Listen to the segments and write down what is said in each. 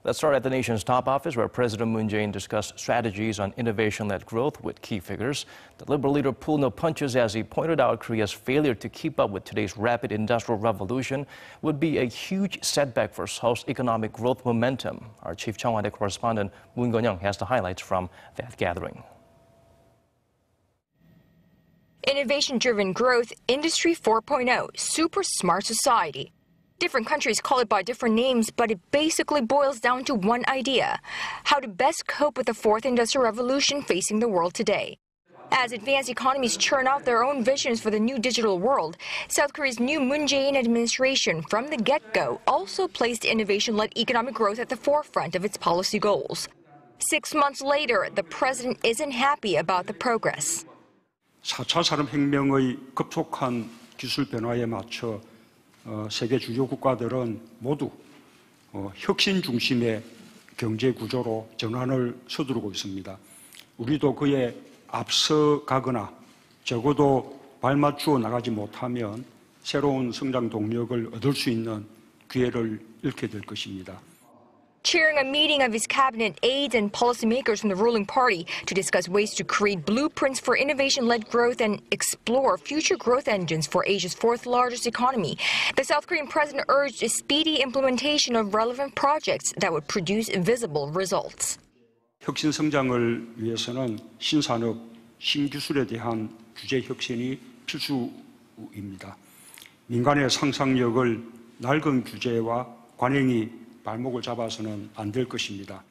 Let's start at the nation's top office, where President Moon Jae-in discussed strategies on innovation-led growth with key figures. The Liberal leader pulled no punches as he pointed out Korea's failure to keep up with today's rapid industrial revolution would be a huge setback for Seoul's economic growth momentum. Our chief Cheongwadae correspondent Moon Connyoung has the highlights from that gathering. Innovation-driven growth, Industry 4.0, super smart society. Different countries call it by different names, but it basically boils down to one idea: how to best cope with the fourth industrial revolution facing the world today. As advanced economies churn out their own visions for the new digital world, South Korea's new Moon Jae-in administration from the get-go also placed innovation-led economic growth at the forefront of its policy goals. 6 months later, the president isn't happy about the progress. 4차 산업혁명의 급속한 기술 변화에 맞춰 세계 주요 국가들은 모두 혁신 중심의 경제 구조로 전환을 서두르고 있습니다. 우리도 그에 앞서가거나 적어도 발맞추어 나가지 못하면 새로운 성장 동력을 얻을 수 있는 기회를 잃게 될 것입니다. Chairing a meeting of his cabinet aides and policymakers from the ruling party to discuss ways to create blueprints for innovation-led growth and explore future growth engines for Asia's fourth-largest economy, the South Korean president urged a speedy implementation of relevant projects that would produce visible results. 혁신성장을 위해서는 신산업, 신기술에 대한 규제 혁신이 필수입니다. 민간의 상상력을 낡은 규제와 관행이 발목을 잡아서는 안 될 것입니다.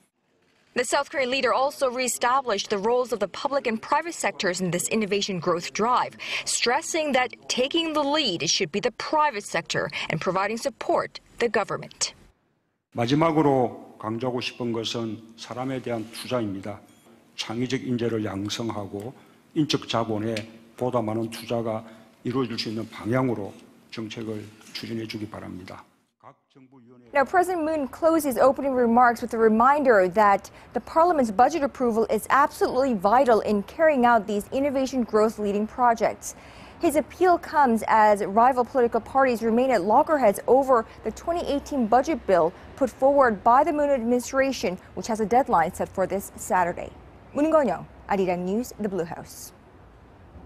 The South Korean leader also reestablished the roles of the public and private sectors in this innovation growth drive, stressing that taking the lead should be the private sector and providing support the government. 마지막으로 강조하고 싶은 것은 사람에 대한 투자입니다. 창의적 인재를 양성하고 인적 자본에 보다 많은 투자가 이루어질 수 있는 방향으로 정책을 추진해 주기 바랍니다. Now, President Moon closed his opening remarks with a reminder that the Parliament's budget approval is absolutely vital in carrying out these innovation growth leading projects. His appeal comes as rival political parties remain at loggerheads over the 2018 budget bill put forward by the Moon administration, which has a deadline set for this Saturday. Moon Connyoung, Arirang News, The Blue House.